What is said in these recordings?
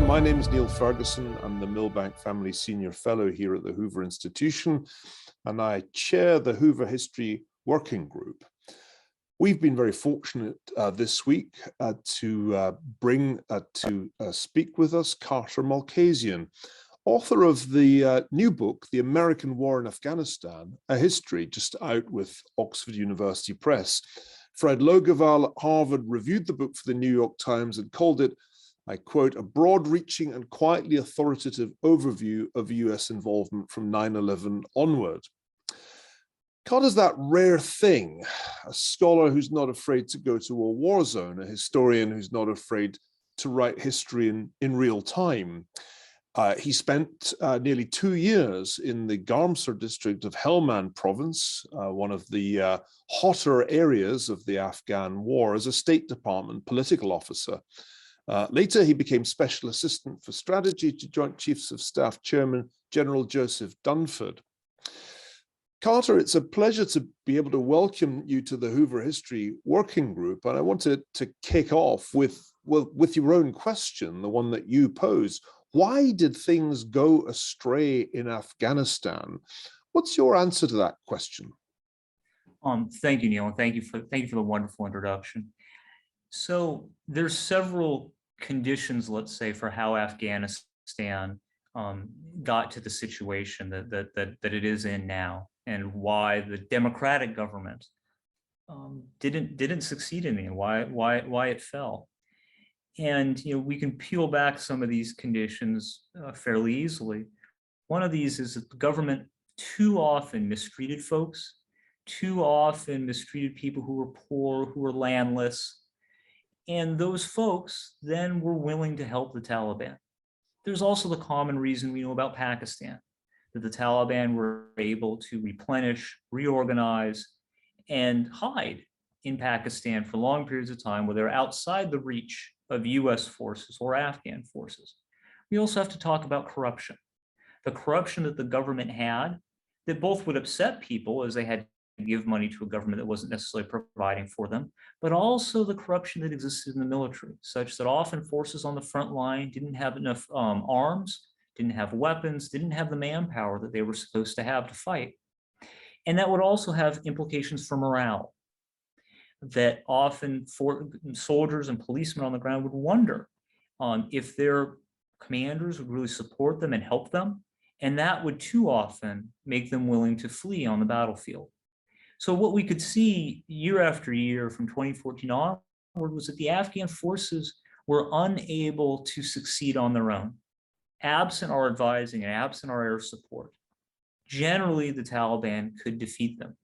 My name is Neil Ferguson. I'm the Milbank Family Senior Fellow here at the Hoover Institution, and I chair the Hoover History Working Group. We've been very fortunate this week to bring to speak with us Carter Malkasian, author of the new book, The American War in Afghanistan, A History, just out with Oxford University Press. Fred Logeval at Harvard reviewed the book for the New York Times and called it, I quote, a broad-reaching and quietly authoritative overview of US involvement from 9/11 onward. Carter's that rare thing, a scholar who's not afraid to go to a war zone, a historian who's not afraid to write history in real time. He spent nearly 2 years in the Garmser district of Helmand province, one of the hotter areas of the Afghan war, as a State Department political officer. Later, he became Special Assistant for Strategy to Joint Chiefs of Staff Chairman General Joseph Dunford. Carter, it's a pleasure to be able to welcome you to the Hoover History Working Group, and I wanted to kick off with your own question, the one that you posed. Why did things go astray in Afghanistan? What's your answer to that question? Thank you, Neil, and thank you for the wonderful introduction. So there's several conditions, let's say, for how Afghanistan got to the situation that it is in now, and why the democratic government didn't succeed in it, and why it fell. And we can peel back some of these conditions fairly easily. One of these is that the government too often mistreated folks, too often mistreated people who were poor, who were landless, and those folks then were willing to help the Taliban. There's also the common reason we know about Pakistan, that the Taliban were able to replenish, reorganize, and hide in Pakistan for long periods of time where they're outside the reach of US forces or Afghan forces. We also have to talk about corruption. The corruption that the government had that both would upset people as they had to give money to a government that wasn't necessarily providing for them, but also the corruption that existed in the military, such that often forces on the front line didn't have enough arms, didn't have weapons, didn't have the manpower that they were supposed to have to fight. And that would also have implications for morale, that often soldiers and policemen on the ground would wonder if their commanders would really support them and help them, and that would too often make them willing to flee on the battlefield. So what we could see year after year from 2014 onward was that the Afghan forces were unable to succeed on their own, absent our advising and absent our air support. Generally, the Taliban could defeat them.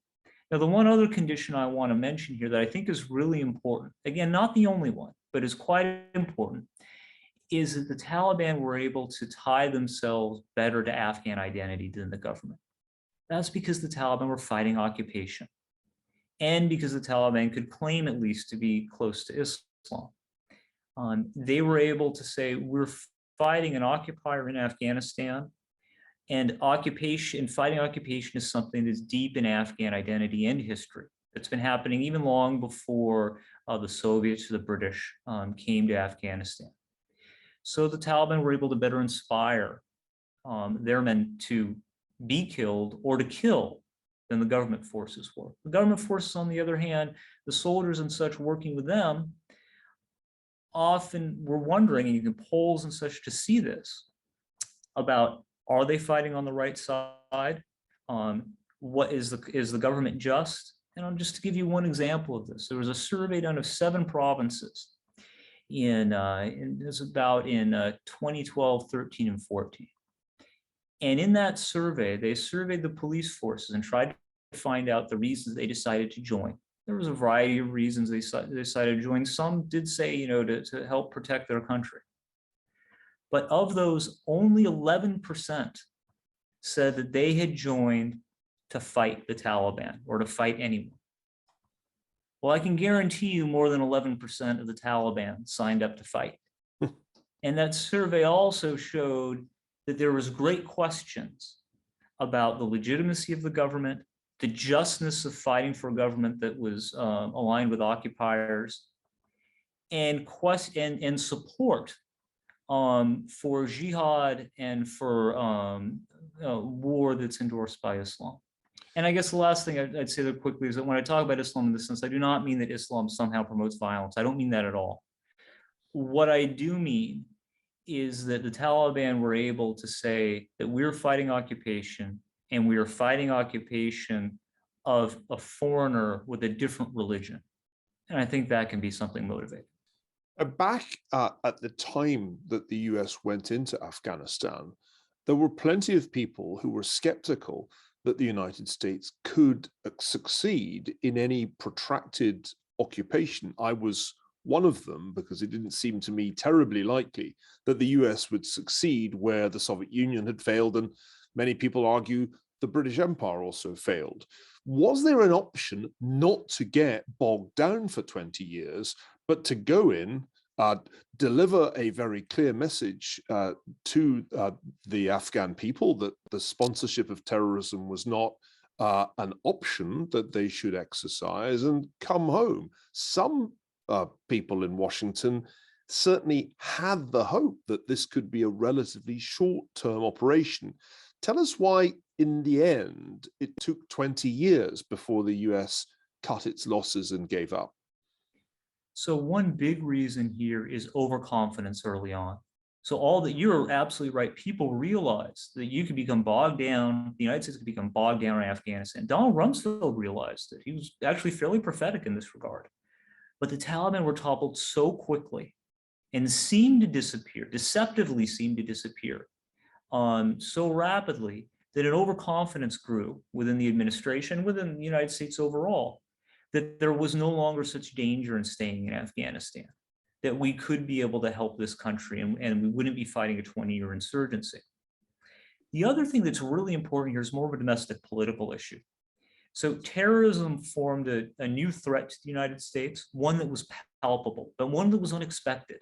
Now, the one other condition I want to mention here that I think is really important, again, not the only one, but is quite important, is that the Taliban were able to tie themselves better to Afghan identity than the government. That's because the Taliban were fighting occupation, and because the Taliban could claim at least to be close to Islam. They were able to say, we're fighting an occupier in Afghanistan, and fighting occupation is something that's deep in Afghan identity and history. It's been happening even long before the Soviets or the British came to Afghanistan. So the Taliban were able to better inspire their men to be killed or to kill than the government forces were. The government forces, on the other hand, the soldiers and such working with them often were wondering, and you can polls and such to see this, about, are they fighting on the right side? What is the government just? And just to give you one example of this, there was a survey done of 7 provinces in 2012, 13, and 14. And in that survey, they surveyed the police forces and tried to find out the reasons they decided to join. There was a variety of reasons they decided to join. Some did say, to help protect their country. But of those, only 11% said that they had joined to fight the Taliban or to fight anyone. Well, I can guarantee you more than 11% of the Taliban signed up to fight. And that survey also showed that there was great questions about the legitimacy of the government, the justness of fighting for a government that was aligned with occupiers, and support for jihad and for war that's endorsed by Islam. And I guess the last thing I'd say there quickly is that when I talk about Islam in this sense, I do not mean that Islam somehow promotes violence. I don't mean that at all. What I do mean is that the Taliban were able to say that we're fighting occupation, and we are fighting occupation of a foreigner with a different religion. And I think that can be something motivating. Back at the time that the US went into Afghanistan, there were plenty of people who were skeptical that the United States could succeed in any protracted occupation. I was one of them, because it didn't seem to me terribly likely that the US would succeed where the Soviet Union had failed, and many people argue the British Empire also failed. Was there an option not to get bogged down for 20 years, but to go in, deliver a very clear message to the Afghan people that the sponsorship of terrorism was not an option that they should exercise, and come home? Some people in Washington certainly had the hope that this could be a relatively short-term operation. Tell us why, in the end, it took 20 years before the US cut its losses and gave up. So one big reason here is overconfidence early on. So all that, you're absolutely right. People realize that you could become bogged down. The United States could become bogged down in Afghanistan. Donald Rumsfeld realized it. He was actually fairly prophetic in this regard. But the Taliban were toppled so quickly and seemed to disappear, deceptively seemed to disappear so rapidly, that an overconfidence grew within the administration, within the United States overall, that there was no longer such danger in staying in Afghanistan, that we could be able to help this country, and we wouldn't be fighting a 20-year insurgency. The other thing that's really important here is more of a domestic political issue. So terrorism formed a new threat to the United States, one that was palpable, but one that was unexpected.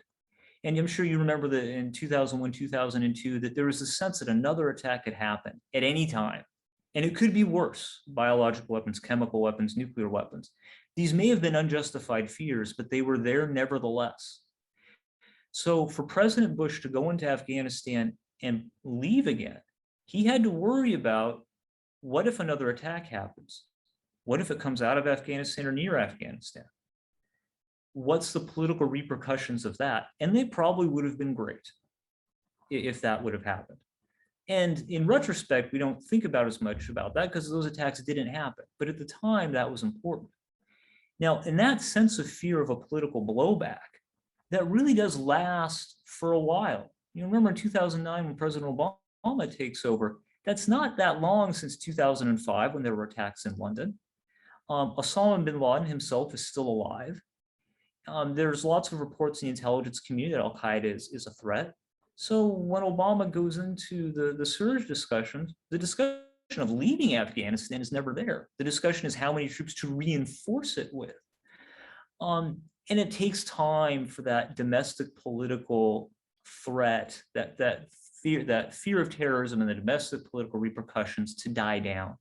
And I'm sure you remember that in 2001, 2002, that there was a sense that another attack could happen at any time. And it could be worse: biological weapons, chemical weapons, nuclear weapons. These may have been unjustified fears, but they were there nevertheless. So for President Bush to go into Afghanistan and leave again, he had to worry about, what if another attack happens? What if it comes out of Afghanistan or near Afghanistan? What's the political repercussions of that? And they probably would have been great if that would have happened. And in retrospect, we don't think about as much about that because those attacks didn't happen. But at the time, that was important. Now, in that sense of fear of a political blowback, that really does last for a while. You remember in 2009, when President Obama takes over, that's not that long since 2005, when there were attacks in London. Osama bin Laden himself is still alive. There's lots of reports in the intelligence community that Al-Qaeda is a threat. So when Obama goes into the surge discussions, the discussion of leaving Afghanistan is never there. The discussion is how many troops to reinforce it with. And it takes time for that domestic political threat, that fear of terrorism and the domestic political repercussions to die down.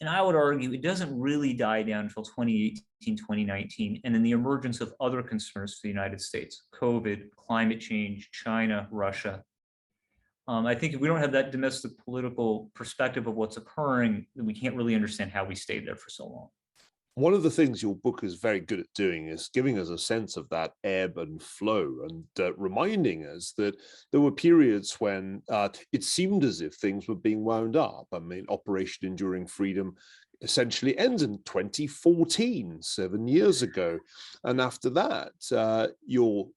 And I would argue it doesn't really die down until 2018, 2019, and then the emergence of other concerns for the United States: COVID, climate change, China, Russia. I think if we don't have that domestic political perspective of what's occurring, then we can't really understand how we stayed there for so long. One of the things your book is very good at doing is giving us a sense of that ebb and flow, and reminding us that there were periods when it seemed as if things were being wound up. I mean, Operation Enduring Freedom essentially ends in 2014, 7 years ago. And after that, your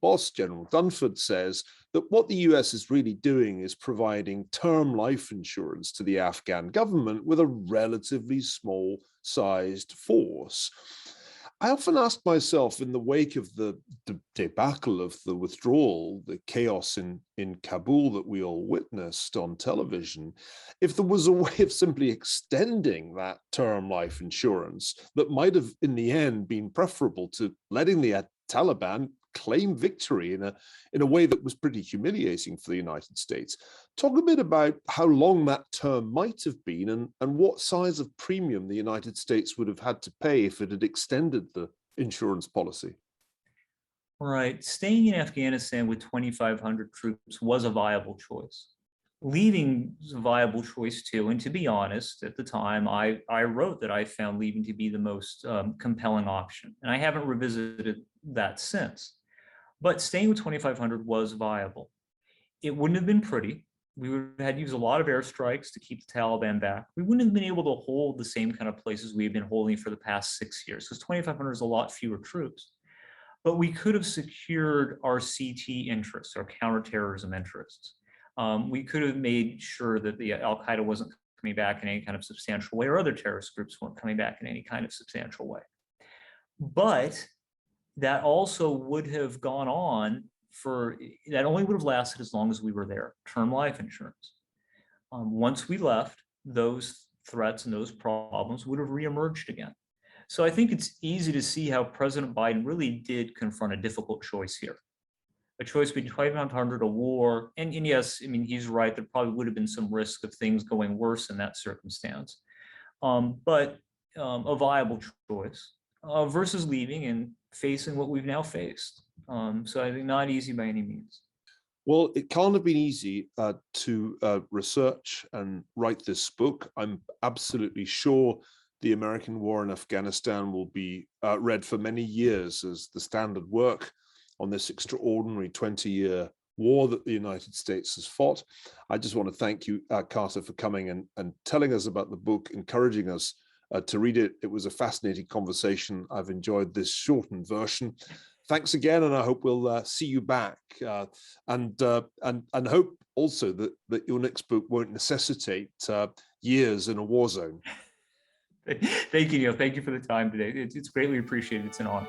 boss, General Dunford, says that what the US is really doing is providing term life insurance to the Afghan government with a relatively small sized force. I often ask myself, in the wake of the debacle of the withdrawal, the chaos in Kabul that we all witnessed on television, if there was a way of simply extending that term life insurance that might have, in the end, been preferable to letting the Taliban claim victory in a way that was pretty humiliating for the United States. Talk a bit about how long that term might have been, and what size of premium the United States would have had to pay if it had extended the insurance policy. Right. Staying in Afghanistan with 2,500 troops was a viable choice. Leaving was a viable choice too. And to be honest, at the time, I wrote that I found leaving to be the most compelling option. And I haven't revisited that since. But staying with 2,500 was viable. It wouldn't have been pretty. We would have had to use a lot of airstrikes to keep the Taliban back. We wouldn't have been able to hold the same kind of places we've been holding for the past 6 years, because 2,500 is a lot fewer troops. But we could have secured our CT interests, our counterterrorism interests. We could have made sure that the Al-Qaeda wasn't coming back in any kind of substantial way, or other terrorist groups weren't coming back in any kind of substantial way. But that also would have gone on that only would have lasted as long as we were there, term life insurance. Once we left, those threats and those problems would have reemerged again. So I think it's easy to see how President Biden really did confront a difficult choice here. A choice between 2,500, a war, and yes, I mean, he's right, there probably would have been some risk of things going worse in that circumstance. But a viable choice versus leaving and facing what we've now faced. So I think not easy by any means. Well, it can't have been easy to research and write this book. I'm absolutely sure the American war in Afghanistan will be read for many years as the standard work on this extraordinary 20-year war that the United States has fought. I just want to thank you, Carter, for coming and telling us about the book, encouraging us to read it. It was a fascinating conversation. I've enjoyed this shortened version. Thanks again, and I hope we'll see you back. And hope also that your next book won't necessitate years in a war zone. Thank you, Neil. Thank you for the time today. It's greatly appreciated. It's an honor.